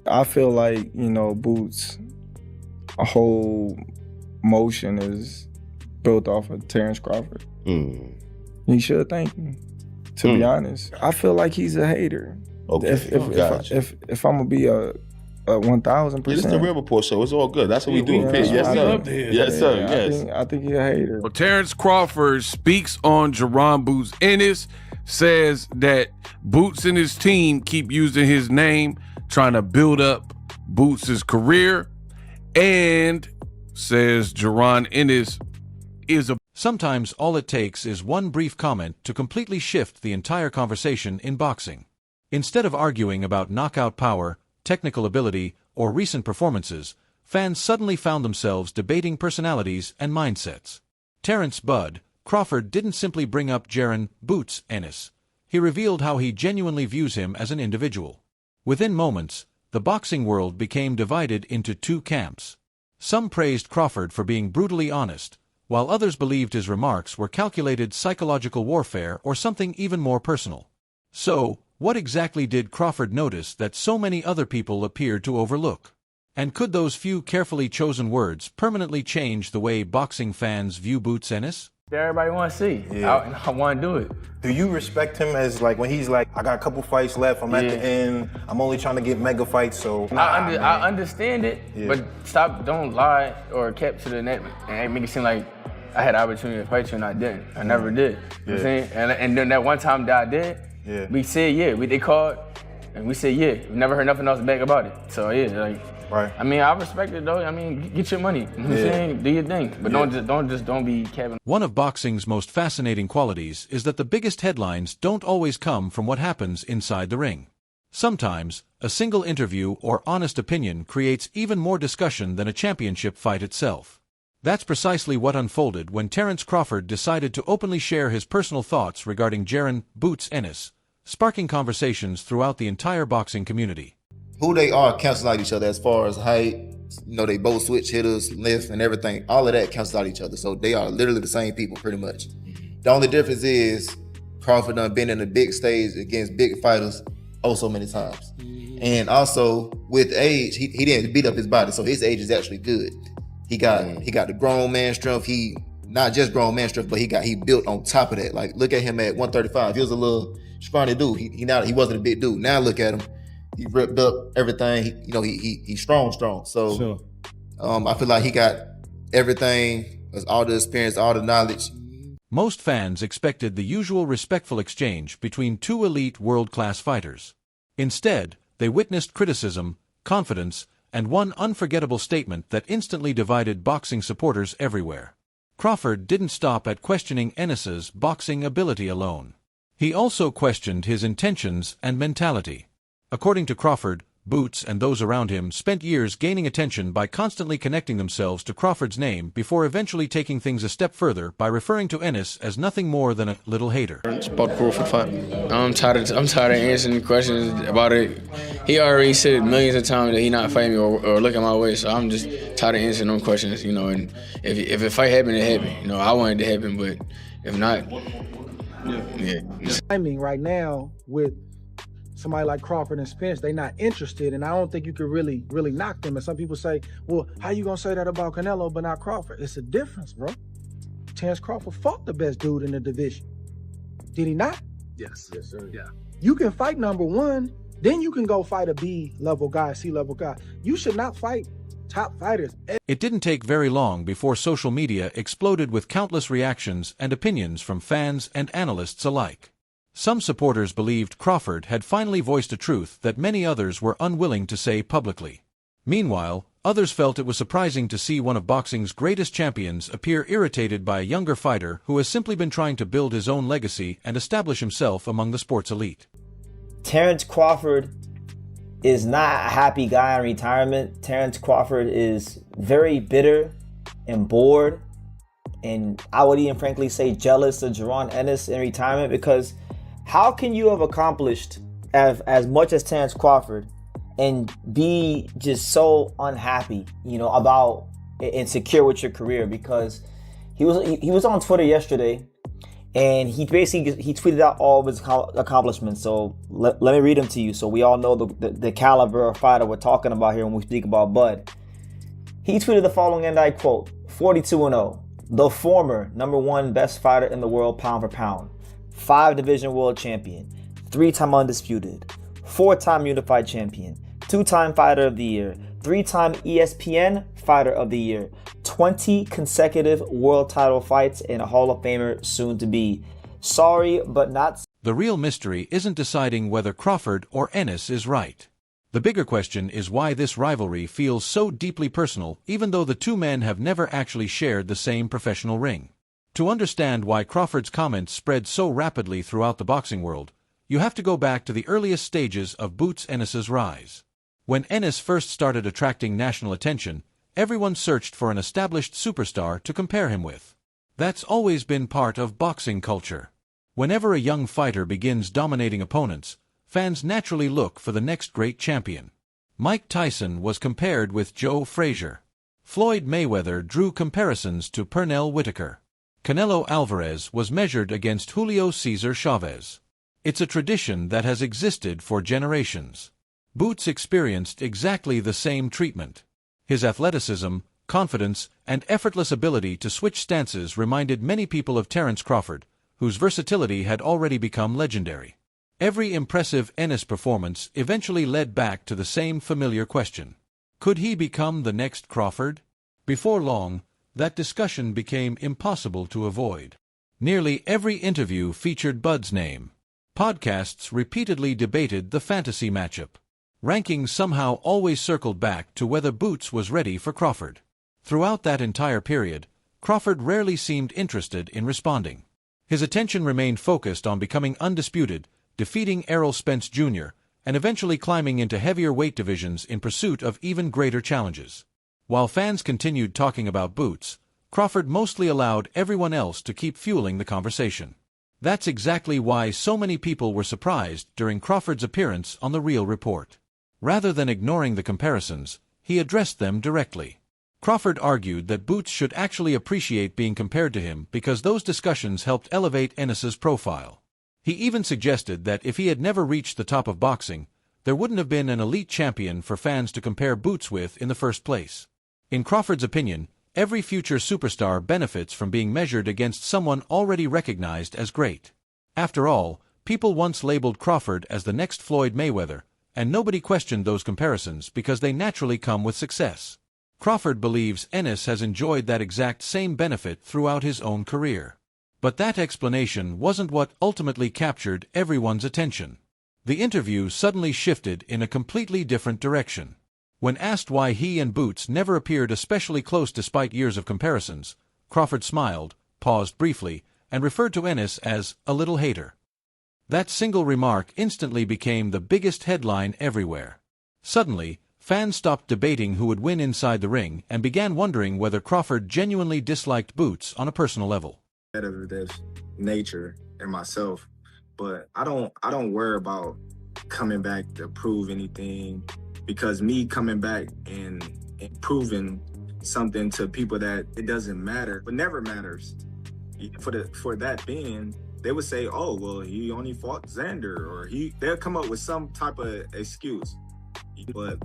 I feel like, Boots, a whole motion is built off of Terence Crawford. He should thank me, to be honest. I feel like he's a hater. Okay, if I'm gonna be a 1,000%. It's the Real Report show. It's all good. That's what we do. Yes, sir. Yes, sir. Yes. I think he's a hater. Well, Terence Crawford speaks on Jaron Boots Ennis, says that Boots and his team keep using his name, trying to build up Boots' career, and says Jaron Ennis is a... Sometimes all it takes is one brief comment to completely shift the entire conversation in boxing. Instead of arguing about knockout power, technical ability, or recent performances, fans suddenly found themselves debating personalities and mindsets. Terence "Bud" Crawford didn't simply bring up Jaron "Boots" Ennis. He revealed how he genuinely views him as an individual. Within moments, the boxing world became divided into two camps. Some praised Crawford for being brutally honest, while others believed his remarks were calculated psychological warfare or something even more personal. So, what exactly did Crawford notice that so many other people appeared to overlook? And could those few carefully chosen words permanently change the way boxing fans view Boots Ennis? Everybody want to see. Yeah. I want to do it. Do you respect him as like when he's like, I got a couple fights left, I'm at the end, I'm only trying to get mega fights, so. I understand it, but don't lie or cap to the net and make it seem like I had the opportunity to fight you and I didn't. I never did. You know what I'm saying? And then that one time that I did, we said they called, and we said we never heard nothing else back about it. So right. I mean, I respect it though. I mean, get your money. You know what I'm saying? Do your thing, but don't be capping. One of boxing's most fascinating qualities is that the biggest headlines don't always come from what happens inside the ring. Sometimes, a single interview or honest opinion creates even more discussion than a championship fight itself. That's precisely what unfolded when Terence Crawford decided to openly share his personal thoughts regarding Jaron "Boots" Ennis, sparking conversations throughout the entire boxing community. Who they are cancels out each other as far as height. They both switch hitters, lift, and everything. All of that cancels out each other. So they are literally the same people, pretty much. The only difference is Crawford done been in the big stage against big fighters so many times. And also, with age, he didn't beat up his body, so his age is actually good. He got the grown man strength. He not just grown man strength, but he built on top of that. Like, look at him at 135. He was a little scrawny dude. He wasn't a big dude. Now look at him. He ripped up everything. He's strong. So sure. I feel like he got everything, all the experience, all the knowledge. Most fans expected the usual respectful exchange between two elite world-class fighters. Instead, they witnessed criticism, confidence, and one unforgettable statement that instantly divided boxing supporters everywhere. Crawford didn't stop at questioning Ennis's boxing ability alone. He also questioned his intentions and mentality. According to Crawford, Boots and those around him spent years gaining attention by constantly connecting themselves to Crawford's name before eventually taking things a step further by referring to Ennis as nothing more than a little hater. It's about Crawford fight. I'm tired of answering questions about it. He already said millions of times that he not fighting me or looking my way, so I'm just tired of answering them questions, and if a fight happened, it happened. I wanted it to happen, but if not, Timing right now with somebody like Crawford and Spence, they not interested, and I don't think you could really knock them. And some people say, well, how you gonna say that about Canelo but not Crawford? It's a difference, bro. Terence Crawford fought the best dude in the division. Did he not? Yes, sir. Yeah. You can fight number one, then you can go fight a B-level guy, C-level guy. You should not fight top fighters. It didn't take very long before social media exploded with countless reactions and opinions from fans and analysts alike. Some supporters believed Crawford had finally voiced a truth that many others were unwilling to say publicly. Meanwhile, others felt it was surprising to see one of boxing's greatest champions appear irritated by a younger fighter who has simply been trying to build his own legacy and establish himself among the sport's elite. Terence Crawford is not a happy guy in retirement. Terence Crawford is very bitter and bored, and I would even frankly say jealous of Jaron Ennis in retirement, because how can you have accomplished as much as Terence Crawford and be just so unhappy, about insecure with your career? Because he was on Twitter yesterday, And he tweeted out all of his accomplishments. So let me read them to you so we all know the caliber of fighter we're talking about here when we speak about Bud. He tweeted the following, and I quote, 42-0, the former #1 best fighter in the world pound for pound, 5-division world champion, 3-time undisputed, 4-time unified champion, 2-time fighter of the year, 3-time ESPN fighter of the year, 20 consecutive world title fights, and a Hall of Famer soon to be. Sorry, but not. The real mystery isn't deciding whether Crawford or Ennis is right. The bigger question is why this rivalry feels so deeply personal, even though the two men have never actually shared the same professional ring. To understand why Crawford's comments spread so rapidly throughout the boxing world, you have to go back to the earliest stages of Boots Ennis's rise. When Ennis first started attracting national attention, everyone searched for an established superstar to compare him with. That's always been part of boxing culture. Whenever a young fighter begins dominating opponents, fans naturally look for the next great champion. Mike Tyson was compared with Joe Frazier. Floyd Mayweather drew comparisons to Pernell Whitaker. Canelo Alvarez was measured against Julio Cesar Chavez. It's a tradition that has existed for generations. Boots experienced exactly the same treatment. His athleticism, confidence, and effortless ability to switch stances reminded many people of Terence Crawford, whose versatility had already become legendary. Every impressive Ennis performance eventually led back to the same familiar question. Could he become the next Crawford? Before long, that discussion became impossible to avoid. Nearly every interview featured Bud's name. Podcasts repeatedly debated the fantasy matchup. Rankings somehow always circled back to whether Boots was ready for Crawford. Throughout that entire period, Crawford rarely seemed interested in responding. His attention remained focused on becoming undisputed, defeating Errol Spence Jr., and eventually climbing into heavier weight divisions in pursuit of even greater challenges. While fans continued talking about Boots, Crawford mostly allowed everyone else to keep fueling the conversation. That's exactly why so many people were surprised during Crawford's appearance on The Real Report. Rather than ignoring the comparisons, he addressed them directly. Crawford argued that Boots should actually appreciate being compared to him because those discussions helped elevate Ennis's profile. He even suggested that if he had never reached the top of boxing, there wouldn't have been an elite champion for fans to compare Boots with in the first place. In Crawford's opinion, every future superstar benefits from being measured against someone already recognized as great. After all, people once labeled Crawford as the next Floyd Mayweather, and nobody questioned those comparisons because they naturally come with success. Crawford believes Ennis has enjoyed that exact same benefit throughout his own career. But that explanation wasn't what ultimately captured everyone's attention. The interview suddenly shifted in a completely different direction. When asked why he and Boots never appeared especially close despite years of comparisons, Crawford smiled, paused briefly, and referred to Ennis as a little hater. That single remark instantly became the biggest headline everywhere. Suddenly, fans stopped debating who would win inside the ring and began wondering whether Crawford genuinely disliked Boots on a personal level. Of this nature in myself, but I don't worry about coming back to prove anything, because me coming back and proving something to people that it doesn't matter, but never matters. For that being, they would say, oh well, he only fought Xander, or they'll come up with some type of excuse. But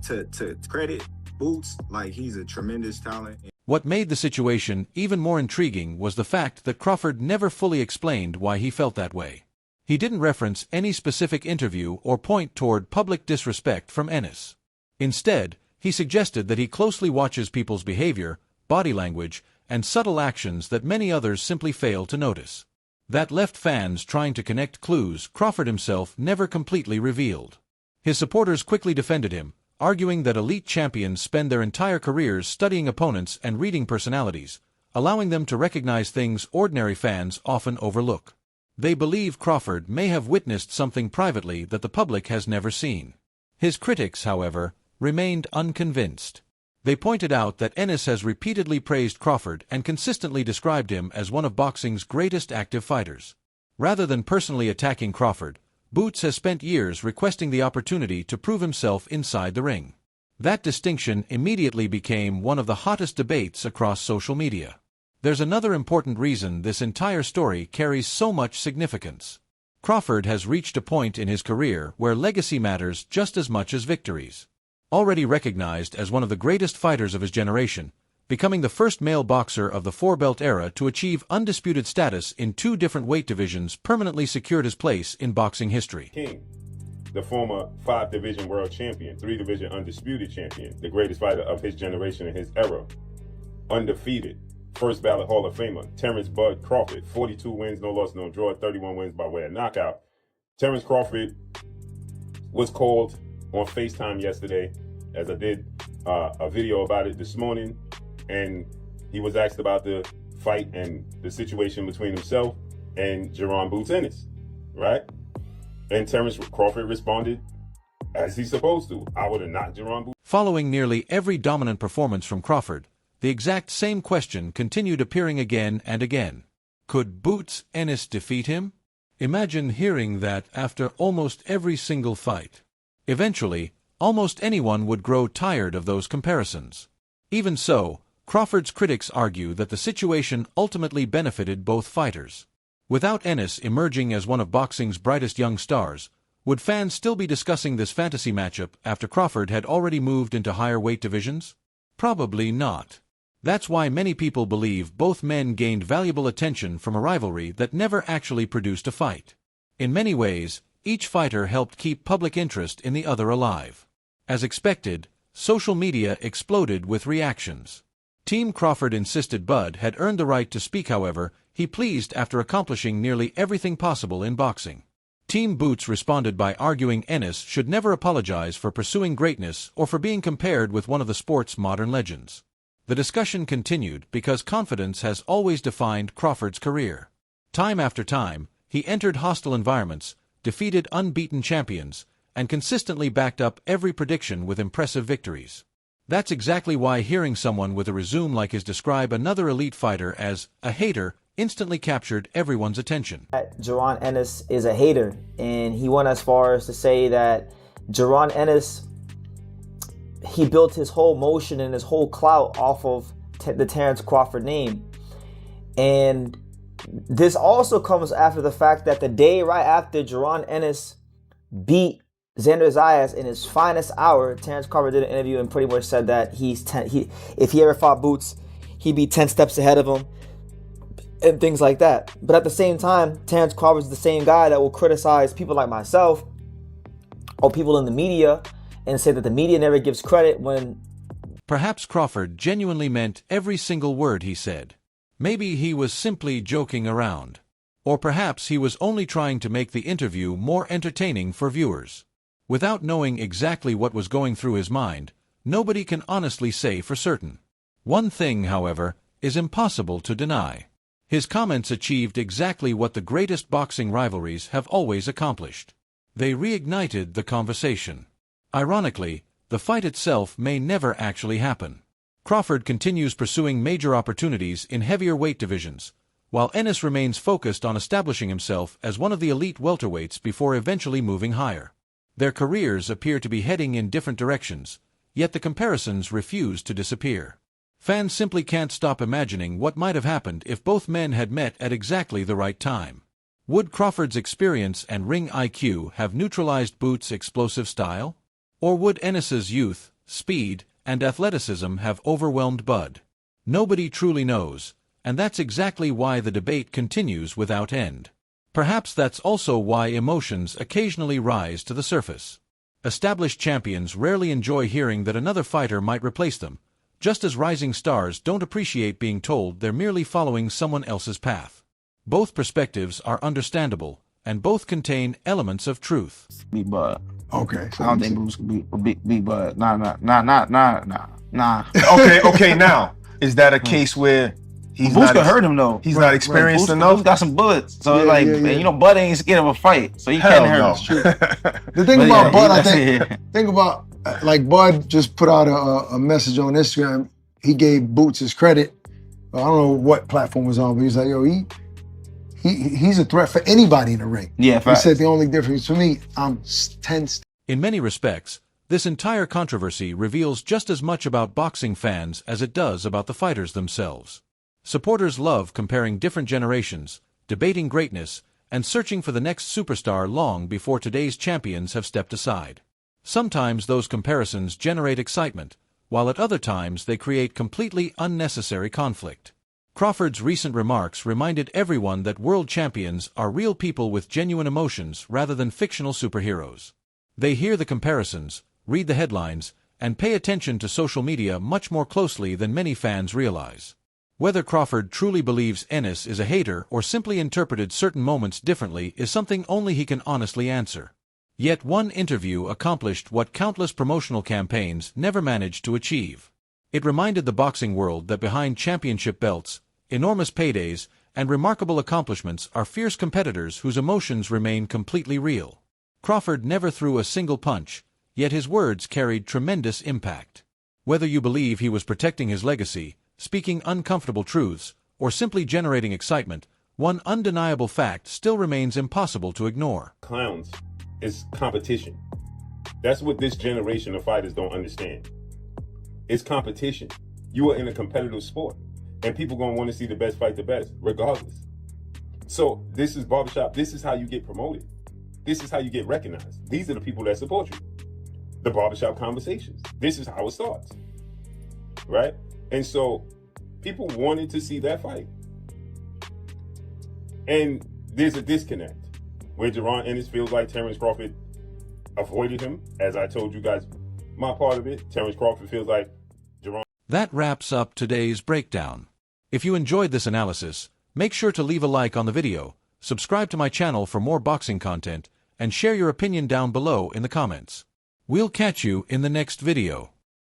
to credit Boots, like, he's a tremendous talent. What made the situation even more intriguing was the fact that Crawford never fully explained why he felt that way. He didn't reference any specific interview or point toward public disrespect from Ennis. Instead, he suggested that he closely watches people's behavior, body language, and subtle actions that many others simply fail to notice. That left fans trying to connect clues Crawford himself never completely revealed. His supporters quickly defended him, arguing that elite champions spend their entire careers studying opponents and reading personalities, allowing them to recognize things ordinary fans often overlook. They believe Crawford may have witnessed something privately that the public has never seen. His critics, however, remained unconvinced. They pointed out that Ennis has repeatedly praised Crawford and consistently described him as one of boxing's greatest active fighters. Rather than personally attacking Crawford, Boots has spent years requesting the opportunity to prove himself inside the ring. That distinction immediately became one of the hottest debates across social media. There's another important reason this entire story carries so much significance. Crawford has reached a point in his career where legacy matters just as much as victories. Already recognized as one of the greatest fighters of his generation, becoming the first male boxer of the four-belt era to achieve undisputed status in 2 different weight divisions permanently secured his place in boxing history. King, the former 5-division world champion, 3-division undisputed champion, the greatest fighter of his generation and his era, undefeated, first ballot Hall of Famer, Terence "Bud" Crawford, 42 wins, no loss, no draw, 31 wins by way of knockout. Terence Crawford was called on FaceTime yesterday, as I did a video about it this morning, and he was asked about the fight and the situation between himself and Jaron "Boots" Ennis, right? And Terence Crawford responded as he's supposed to. I would have knocked Jaron Boots. Following nearly every dominant performance from Crawford, the exact same question continued appearing again and again. Could Boots Ennis defeat him? Imagine hearing that after almost every single fight. Eventually, almost anyone would grow tired of those comparisons. Even so, Crawford's critics argue that the situation ultimately benefited both fighters. Without Ennis emerging as one of boxing's brightest young stars, would fans still be discussing this fantasy matchup after Crawford had already moved into higher weight divisions? Probably not. That's why many people believe both men gained valuable attention from a rivalry that never actually produced a fight. In many ways, each fighter helped keep public interest in the other alive. As expected, social media exploded with reactions. Team Crawford insisted Bud had earned the right to speak. However, he pleased after accomplishing nearly everything possible in boxing. Team Boots responded by arguing Ennis should never apologize for pursuing greatness or for being compared with one of the sport's modern legends. The discussion continued because confidence has always defined Crawford's career. Time after time, he entered hostile environments, defeated unbeaten champions, and consistently backed up every prediction with impressive victories. That's exactly why hearing someone with a resume like his describe another elite fighter as a hater instantly captured everyone's attention. Jaron Ennis is a hater, and he went as far as to say that Jaron Ennis, he built his whole motion and his whole clout off of the Terence Crawford name. And this also comes after the fact that the day right after Jaron Ennis beat Xander Zayas in his finest hour, Terence Crawford did an interview and pretty much said that if he ever fought Boots, he'd be 10 steps ahead of him and things like that. But at the same time, Terence Crawford's the same guy that will criticize people like myself or people in the media and say that the media never gives credit when... Perhaps Crawford genuinely meant every single word he said. Maybe he was simply joking around. Or perhaps he was only trying to make the interview more entertaining for viewers. Without knowing exactly what was going through his mind, nobody can honestly say for certain. One thing, however, is impossible to deny. His comments achieved exactly what the greatest boxing rivalries have always accomplished. They reignited the conversation. Ironically, the fight itself may never actually happen. Crawford continues pursuing major opportunities in heavier weight divisions, while Ennis remains focused on establishing himself as one of the elite welterweights before eventually moving higher. Their careers appear to be heading in different directions, yet the comparisons refuse to disappear. Fans simply can't stop imagining what might have happened if both men had met at exactly the right time. Would Crawford's experience and ring IQ have neutralized Boots' explosive style? Or would Ennis's youth, speed, and athleticism have overwhelmed Bud? Nobody truly knows, and that's exactly why the debate continues without end. Perhaps that's also why emotions occasionally rise to the surface. Established champions rarely enjoy hearing that another fighter might replace them, just as rising stars don't appreciate being told they're merely following someone else's path. Both perspectives are understandable, and both contain elements of truth. Be Bud. Okay. I don't think Boots could be Bud. Nah. Okay, now, is that a case where he's Boots not... could hurt him, though. He's not experienced enough? Boots got some bullets. So, you know, Bud ain't scared of a fight, so he Hell can't hurt no. him. The thing about Bud, think about, like Bud just put out a message on Instagram. He gave Boots his credit. I don't know what platform was on, but he's like, yo, he's a threat for anybody in the ring. Yeah, he said the only difference for me, I'm 10 steps. In many respects, this entire controversy reveals just as much about boxing fans as it does about the fighters themselves. Supporters love comparing different generations, debating greatness, and searching for the next superstar long before today's champions have stepped aside. Sometimes those comparisons generate excitement, while at other times they create completely unnecessary conflict. Crawford's recent remarks reminded everyone that world champions are real people with genuine emotions rather than fictional superheroes. They hear the comparisons, read the headlines, and pay attention to social media much more closely than many fans realize. Whether Crawford truly believes Ennis is a hater or simply interpreted certain moments differently is something only he can honestly answer. Yet one interview accomplished what countless promotional campaigns never managed to achieve. It reminded the boxing world that behind championship belts, enormous paydays, and remarkable accomplishments are fierce competitors whose emotions remain completely real. Crawford never threw a single punch, yet his words carried tremendous impact. Whether you believe he was protecting his legacy, speaking uncomfortable truths, or simply generating excitement, one undeniable fact still remains impossible to ignore. Clowns is competition. That's what this generation of fighters don't understand. It's competition. You are in a competitive sport, and people gonna want to see the best fight the best, regardless. So this is barbershop. This is how you get promoted. This is how you get recognized. These are the people that support you. The barbershop conversations. This is how it starts, right? And so people wanted to see that fight. And there's a disconnect where Jaron Ennis feels like Terence Crawford avoided him. As I told you guys, my part of it, Terence Crawford feels like Jaron. That wraps up today's breakdown. If you enjoyed this analysis, make sure to leave a like on the video, subscribe to my channel for more boxing content, and share your opinion down below in the comments. We'll catch you in the next video.